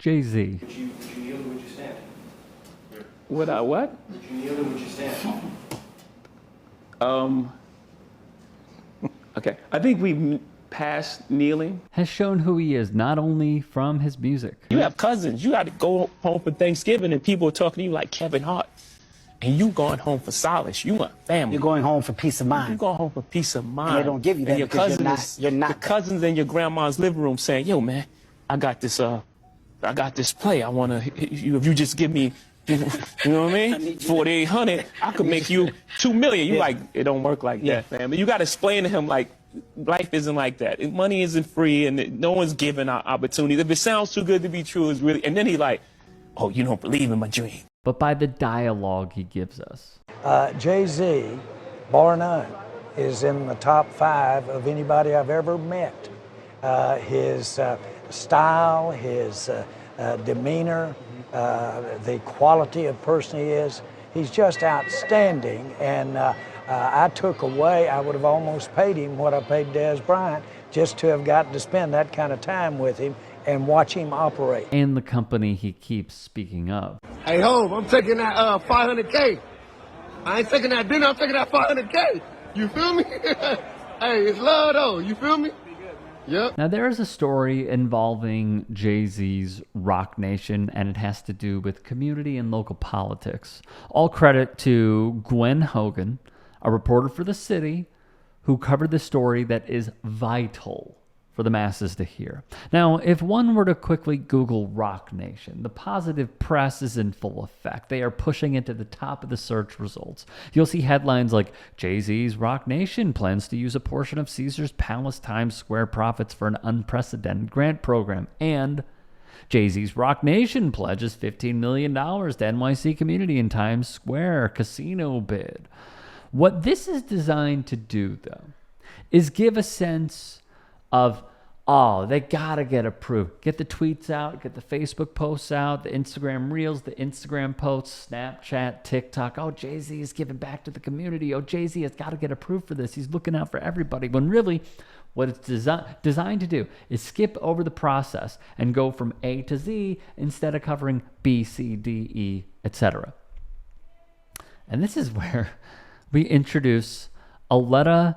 Jay-Z. Would you kneel or would you stand? Would I what? Would you kneel or would you stand? Okay. I think we've passed kneeling. Has shown who he is, not only from his music. You have cousins. You got to go home for Thanksgiving and people are talking to you like Kevin Hart. And you going home for solace. You want family. You're going home for peace of mind. You're going home for peace of mind. And they don't give you that and your because cousins, you're not the cousins in your grandma's living room saying, yo, man, I got this play. I want to, if you just give me, you know what I mean? 4,800, I could make you 2 million. You like, it don't work like that, man. But you got to explain to him, like, life isn't like that. Money isn't free and no one's giving out opportunities. If it sounds too good to be true, it's really, and then he like, oh, you don't believe in my dream. But by the dialogue he gives us. Jay-Z, bar none, is in the top 5 of anybody I've ever met. His style, his demeanor, the quality of person he is, he's just outstanding. And I took away, I would have almost paid him what I paid Dez Bryant just to have gotten to spend that kind of time with him and watch him operate. And the company he keeps speaking of. Hey, Hov, I'm taking that 500K. I ain't taking that dinner, I'm taking that 500K. You feel me? Hey, it's love though, you feel me? Yep. Now there is a story involving Jay-Z's Roc Nation, and it has to do with community and local politics. All credit to Gwen Hogan, a reporter for The City, who covered the story that is vital for the masses to hear. Now, if one were to quickly Google Roc Nation, the positive press is in full effect. They are pushing it to the top of the search results. You'll see headlines like, Jay-Z's Roc Nation plans to use a portion of Caesars Palace Times Square profits for an unprecedented grant program, and Jay-Z's Roc Nation pledges $15 million to NYC community in Times Square casino bid. What this is designed to do, though, is give a sense of, oh, they gotta get approved. Get the tweets out, get the Facebook posts out, the Instagram Reels, the Instagram posts, Snapchat, TikTok. Oh, Jay-Z is giving back to the community. Oh, Jay-Z has got to get approved for this. He's looking out for everybody. When really, what it's designed to do is skip over the process and go from A to Z instead of covering B, C, D, E, etc. And this is where we introduce Aletta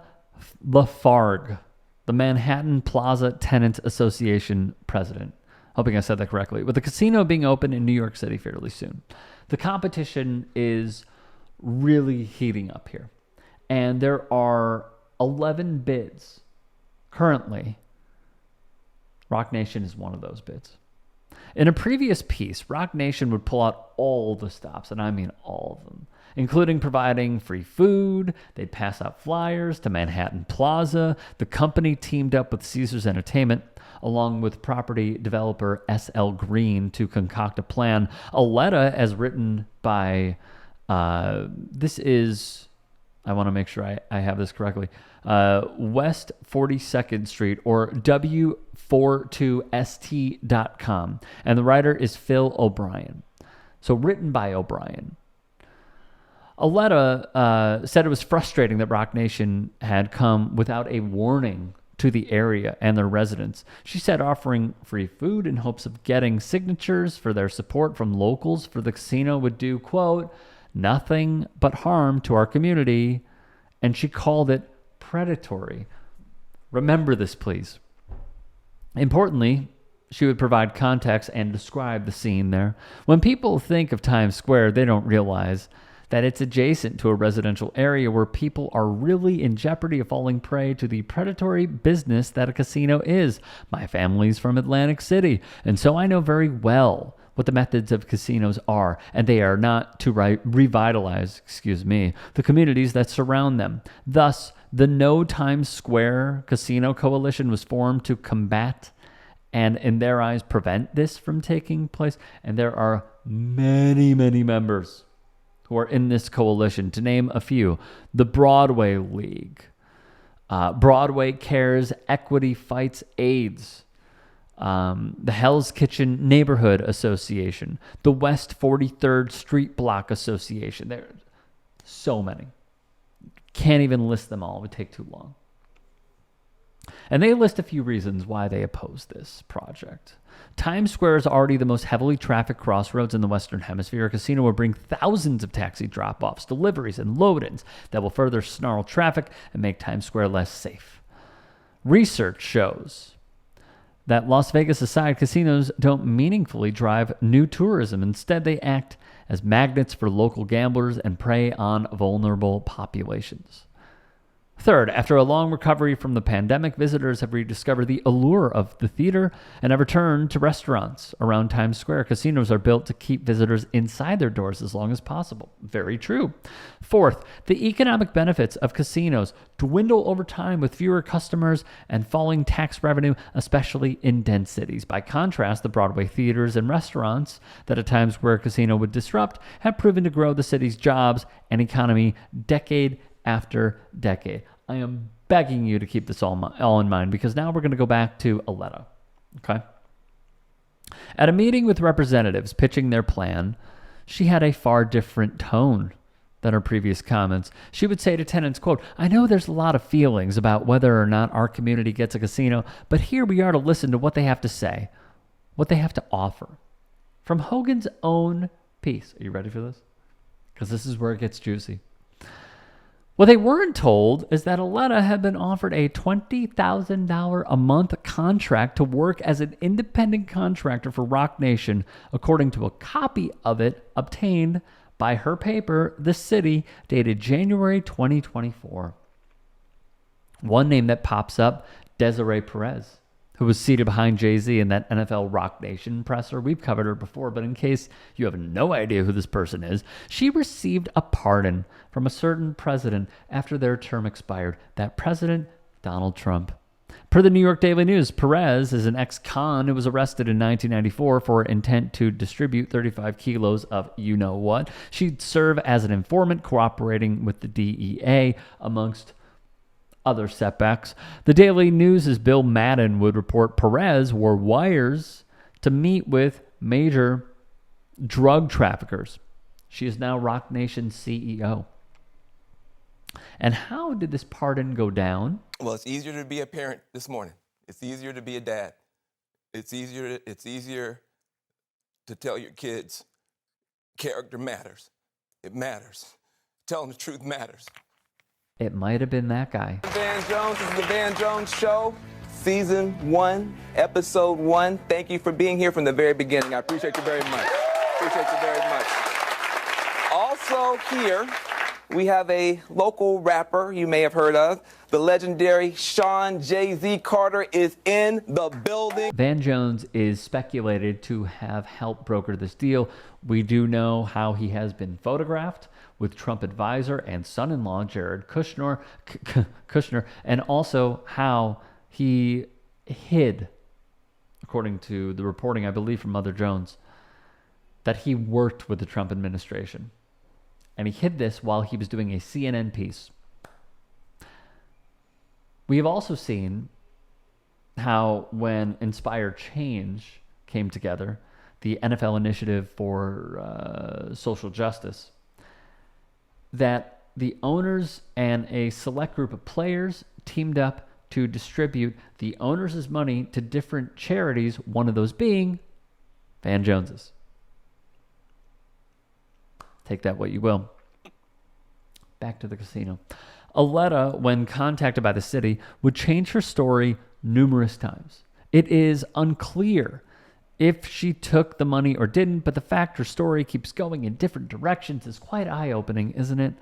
Lafargue, the Manhattan Plaza Tenants Association president. Hoping I said that correctly. With the casino being open in New York City fairly soon, the competition is really heating up here. And there are 11 bids. Currently, Roc Nation is one of those bids. In a previous piece, Roc Nation would pull out all the stops, and I mean all of them, including providing free food. They'd pass out flyers to Manhattan Plaza. The company teamed up with Caesars Entertainment, along with property developer S.L. Green, to concoct a plan. Aletta, as written by, this is, I want to make sure I have this correctly, West 42nd Street, or W42ST.com. And the writer is Phil O'Brien. So written by O'Brien. Aletta said it was frustrating that Roc Nation had come without a warning to the area and their residents. She said offering free food in hopes of getting signatures for their support from locals for the casino would do, quote, nothing but harm to our community, and she called it predatory. Remember this, please. Importantly, she would provide context and describe the scene there. When people think of Times Square, they don't realize that it's adjacent to a residential area where people are really in jeopardy of falling prey to the predatory business that a casino is. My family's from Atlantic City, and so I know very well what the methods of casinos are, and they are not to revitalize, the communities that surround them. Thus, the No Times Square Casino Coalition was formed to combat and, in their eyes, prevent this from taking place. And there are many, many members who are in this coalition. To name a few: the Broadway League, Broadway Cares, Equity Fights AIDS, the Hell's Kitchen Neighborhood Association, the West 43rd Street Block Association. There are so many. Can't even list them all. It would take too long. And they list a few reasons why they oppose this project. Times Square is already the most heavily trafficked crossroads in the Western Hemisphere. A casino will bring thousands of taxi drop-offs, deliveries, and load-ins that will further snarl traffic and make Times Square less safe. Research shows that Las Vegas-aside casinos don't meaningfully drive new tourism. Instead, they act as magnets for local gamblers and prey on vulnerable populations. Third, after a long recovery from the pandemic, visitors have rediscovered the allure of the theater and have returned to restaurants around Times Square. Casinos are built to keep visitors inside their doors as long as possible. Very true. Fourth, the economic benefits of casinos dwindle over time with fewer customers and falling tax revenue, especially in dense cities. By contrast, the Broadway theaters and restaurants that a Times Square casino would disrupt have proven to grow the city's jobs and economy decade after decade. I am begging you to keep this all in mind, because now we're going to go back to Aletta. Okay? At a meeting with representatives pitching their plan, she had a far different tone than her previous comments. She would say to tenants, quote, "I know there's a lot of feelings about whether or not our community gets a casino, but here we are to listen to what they have to say, what they have to offer." From Hogan's own piece. Are you ready for this? Because this is where it gets juicy. What they weren't told is that Aletta had been offered a $20,000 a month contract to work as an independent contractor for Roc Nation, according to a copy of it obtained by her paper, The City, dated January 2024. One name that pops up, Desiree Perez, who was seated behind Jay-Z in that NFL Roc Nation presser. We've covered her before, but in case you have no idea who this person is, she received a pardon from a certain president after their term expired. That president, Donald Trump. Per the New York Daily News, Perez is an ex-con who was arrested in 1994 for intent to distribute 35 kilos of you-know-what. She'd serve as an informant cooperating with the DEA, amongst other setbacks. The Daily News' Bill Madden would report Perez wore wires to meet with major drug traffickers. She is now Roc Nation's CEO. And how did this pardon go down? Well, it's easier to be a parent this morning. It's easier to be a dad. It's easier to tell your kids character matters. It matters. Telling the truth matters. It might have been that guy. Van Jones, this is the Van Jones Show, Season 1, Episode 1. Thank you for being here from the very beginning. I appreciate you very much. Appreciate you very much. Also here, we have a local rapper you may have heard of. The legendary Sean Jay-Z Carter is in the building. Van Jones is speculated to have helped broker this deal. We do know how he has been photographed with Trump advisor and son-in-law Jared Kushner, and also how he hid, according to the reporting, I believe, from Mother Jones, that he worked with the Trump administration. And he hid this while he was doing a CNN piece. We have also seen how when Inspire Change came together, the NFL Initiative for Social Justice, that the owners and a select group of players teamed up to distribute the owners' money to different charities, one of those being Van Jones's. Take that what you will. Back to the casino. Aletta, when contacted by the city, would change her story numerous times. It is unclear if she took the money or didn't, but the fact her story keeps going in different directions is quite eye-opening, isn't it?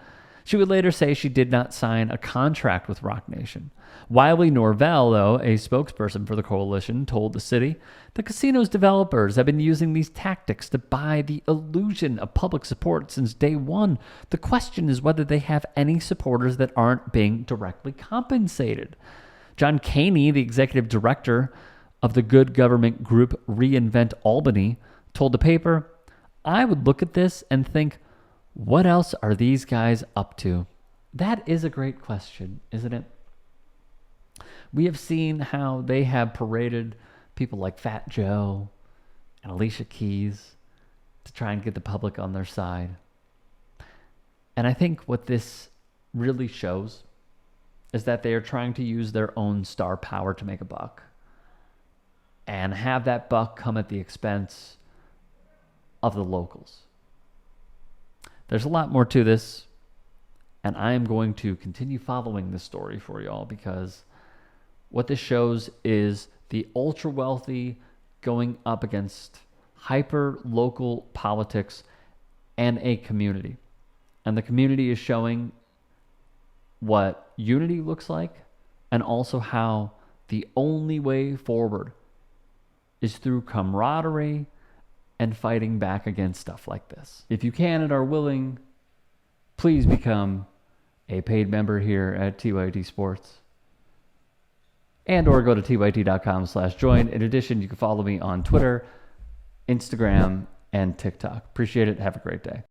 She would later say she did not sign a contract with Roc Nation. Wiley Norvell, though, a spokesperson for the coalition, told the city, the casino's developers have been using these tactics to buy the illusion of public support since day one. The question is whether they have any supporters that aren't being directly compensated. John Caney, the executive director of the good government group Reinvent Albany, told the paper, I would look at this and think, what else are these guys up to? That is a great question, isn't it? We have seen how they have paraded people like Fat Joe and Alicia Keys to try and get the public on their side. And I think what this really shows is that they are trying to use their own star power to make a buck and have that buck come at the expense of the locals. There's a lot more to this, and I am going to continue following this story for y'all, because what this shows is the ultra wealthy going up against hyper local politics and a community. And the community is showing what unity looks like, and also how the only way forward is through camaraderie and fighting back against stuff like this. If you can and are willing, please become a paid member here at TYT Sports, and or go to tyt.com/join. In addition, you can follow me on Twitter, Instagram, and TikTok. Appreciate it. Have a great day.